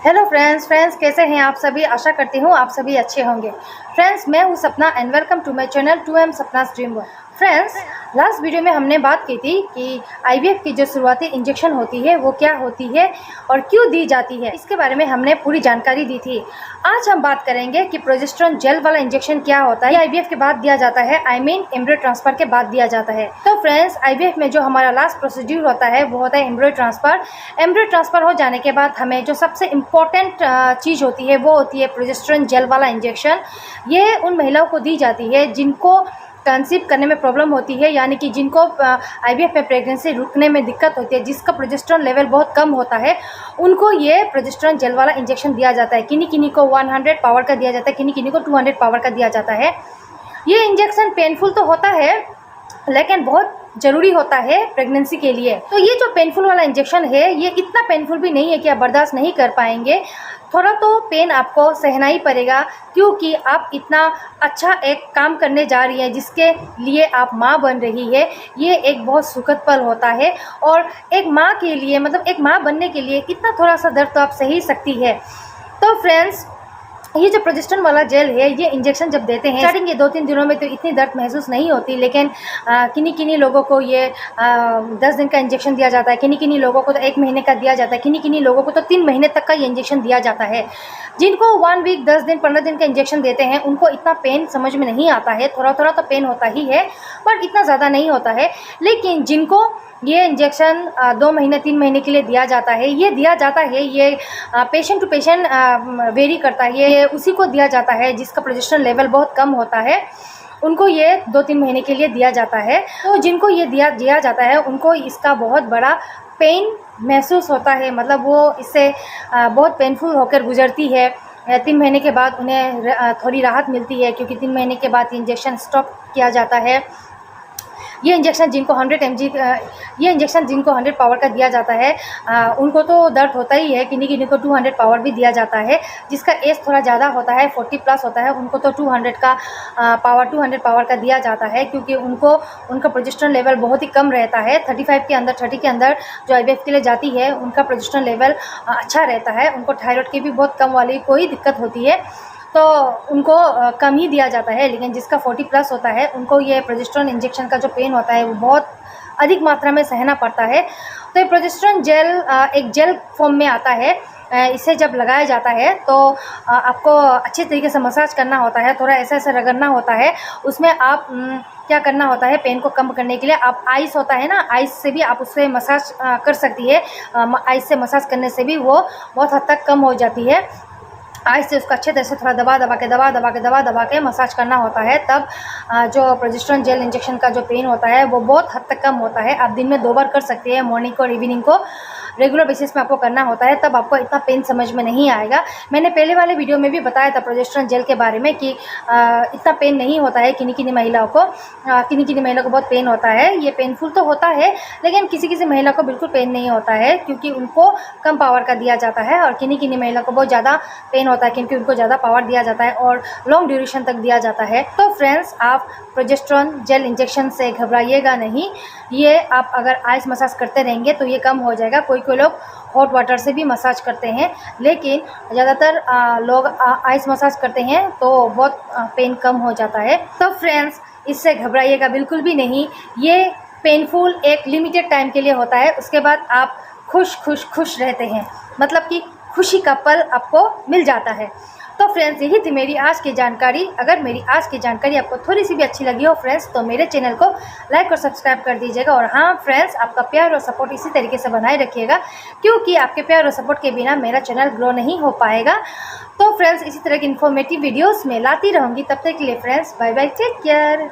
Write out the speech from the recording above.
Hello friends कैसे हैं आप सभी। आशा करती हूँ आप सभी अच्छे होंगे। फ्रेंड्स मैं हूँ Sapna and welcome to my channel 2M Sapna's dream world. Friends last video में हमने बात की थी कि आईवीएफ की जो शुरुआती इंजेक्शन होती है वो क्या होती है और क्यों दी जाती है, इसके बारे में हमने पूरी जानकारी दी थी। आज हम बात करेंगे कि प्रोजेस्टेरोन जेल वाला इंजेक्शन क्या होता है। आईवीएफ के बाद दिया जाता है, एम्ब्रियो ट्रांसफर के बाद दिया जाता है। तो फ्रेंड्स आईवीएफ में जो हमारा लास्ट प्रोसीड्यूर होता है वो होता है एम्ब्रियो ट्रांसफर। एम्ब्रियो ट्रांसफर हो जाने के बाद हमें जो सबसे इम्पोर्टेंट चीज़ होती है वो होती है प्रोजेस्टेरोन जेल वाला इंजेक्शन। ये उन महिलाओं को दी जाती है जिनको कंसीव करने में प्रॉब्लम होती है, यानी कि जिनको आईवीएफ में प्रेगनेंसी रुकने में दिक्कत होती है, जिसका प्रोजेस्टेरोन लेवल बहुत कम होता है, उनको ये प्रोजेस्टेरोन जेल वाला इंजेक्शन दिया जाता है। किन्हीं किन्हीं को 100 पावर का दिया जाता है, किन्हीं किन्हीं को 200 पावर का दिया जाता है। ये इंजेक्शन पेनफुल तो होता है लेकिन बहुत ज़रूरी होता है प्रेगनेंसी के लिए। तो ये जो पेनफुल वाला इंजेक्शन है ये इतना पेनफुल भी नहीं है कि आप बर्दाश्त नहीं कर पाएंगे। थोड़ा तो पेन आपको सहना ही पड़ेगा, क्योंकि आप इतना अच्छा एक काम करने जा रही हैं जिसके लिए आप माँ बन रही है। ये एक बहुत सुखद पल होता है और एक माँ के लिए, मतलब एक माँ बनने के लिए इतना थोड़ा सा दर्द तो आप सह ही सकती है। तो फ्रेंड्स ये जो प्रोजेस्टेरोन वाला जेल है, ये इंजेक्शन जब देते हैं स्टार्टिंग के 2-3 दिनों में तो इतनी दर्द महसूस नहीं होती, लेकिन किन्हीं किन्हीं लोगों को ये 10 दिन का इंजेक्शन दिया जाता है, किन्हीं किन्हीं लोगों को तो 1 महीने का दिया जाता है, किन्हीं किन्हीं लोगों को तो 3 महीने तक का ये इंजेक्शन दिया जाता है। जिनको 1 वीक 10 दिन 15 दिन का इंजेक्शन देते हैं उनको इतना पेन समझ में नहीं आता है। थोड़ा थोड़ा तो पेन होता ही है बट इतना ज़्यादा नहीं होता है। लेकिन जिनको ये इंजेक्शन 2 महीने 3 महीने के लिए दिया जाता है, ये दिया जाता है, ये पेशेंट टू पेशेंट वेरी करता है। ये उसी को दिया जाता है जिसका प्रोजेस्टेरोन लेवल बहुत कम होता है, उनको ये 2-3 महीने के लिए दिया जाता है। तो जिनको ये दिया जाता है उनको इसका बहुत बड़ा पेन महसूस होता है, मतलब वो इससे बहुत पेनफुल होकर गुजरती है। 3 महीने के बाद उन्हें थोड़ी राहत मिलती है, क्योंकि 3 महीने के बाद इंजेक्शन स्टॉप किया जाता है। ये इंजेक्शन जिनको 100 पावर का दिया जाता है उनको तो दर्द होता ही है। किन्हीं किन्हीं को 200 पावर भी दिया जाता है। जिसका एज थोड़ा ज़्यादा होता है, 40 प्लस होता है, उनको तो 200 पावर का दिया जाता है, क्योंकि उनका प्रोजेस्टेरोन लेवल बहुत ही कम रहता है। 35 के अंदर 30 के अंदर जो आईवीएफ के लिए जाती है उनका प्रोजेस्टेरोन लेवल अच्छा रहता है। उनको थायराइड की भी बहुत कम वाली कोई दिक्कत होती है तो उनको कम ही दिया जाता है। लेकिन जिसका 40 प्लस होता है उनको ये प्रोजेस्टेरोन इंजेक्शन का जो पेन होता है वो बहुत अधिक मात्रा में सहना पड़ता है। तो ये प्रोजेस्टेरोन जेल एक जेल फॉर्म में आता है। इसे जब लगाया जाता है तो आपको अच्छे तरीके से मसाज करना होता है, थोड़ा ऐसा ऐसा रगड़ना होता है। उसमें आप क्या करना होता है, पेन को कम करने के लिए आप आइस होता है ना, आइस से भी आप उससे मसाज कर सकती है। आइस से मसाज करने से भी वो बहुत हद तक कम हो जाती है। आइस से उसका अच्छे तरह से थोड़ा दबा के मसाज करना होता है। तब जो प्रोजेस्टेरोन जेल इंजेक्शन का जो पेन होता है वो बहुत हद तक कम होता है। आप दिन में 2 बार कर सकते हैं, मॉर्निंग को और इवनिंग को। रेगुलर बेसिस में आपको करना होता है, तब आपको इतना पेन समझ में नहीं आएगा। मैंने पहले वाले वीडियो में भी बताया था प्रोजेस्टेरोन जेल के बारे में कि इतना पेन नहीं होता है। किन्हीं किन्हीं महिलाओं को बहुत पेन होता है। ये पेनफुल तो होता है लेकिन किसी किसी महिला को बिल्कुल पेन नहीं होता है, क्योंकि उनको कम पावर का दिया जाता है। और किन्हीं किन्हीं महिला को बहुत ज़्यादा पेन होता है, क्योंकि उनको ज़्यादा पावर दिया जाता है और लॉन्ग ड्यूरेशन तक दिया जाता है। तो फ्रेंड्स आप प्रोजेस्टेरोन जेल इंजेक्शन से घबराइएगा नहीं। ये आप अगर आइस मसाज करते रहेंगे तो ये कम हो जाएगा। कोई लोग हॉट वाटर से भी मसाज करते हैं, लेकिन ज़्यादातर लोग आइस मसाज करते हैं तो बहुत पेन कम हो जाता है। तो फ्रेंड्स इससे घबराइएगा बिल्कुल भी नहीं। ये पेनफुल एक लिमिटेड टाइम के लिए होता है, उसके बाद आप खुश रहते हैं, मतलब कि खुशी का पल आपको मिल जाता है। तो फ्रेंड्स यही थी मेरी आज की जानकारी। अगर मेरी आज की जानकारी आपको थोड़ी सी भी अच्छी लगी हो फ्रेंड्स तो मेरे चैनल को लाइक और सब्सक्राइब कर दीजिएगा। और हाँ फ्रेंड्स, आपका प्यार और सपोर्ट इसी तरीके से बनाए रखिएगा, क्योंकि आपके प्यार और सपोर्ट के बिना मेरा चैनल ग्रो नहीं हो पाएगा। तो फ्रेंड्स इसी तरह की इन्फॉर्मेटिव वीडियोज़ में लाती रहूँगी। तब तक के लिए friends bye bye, take care.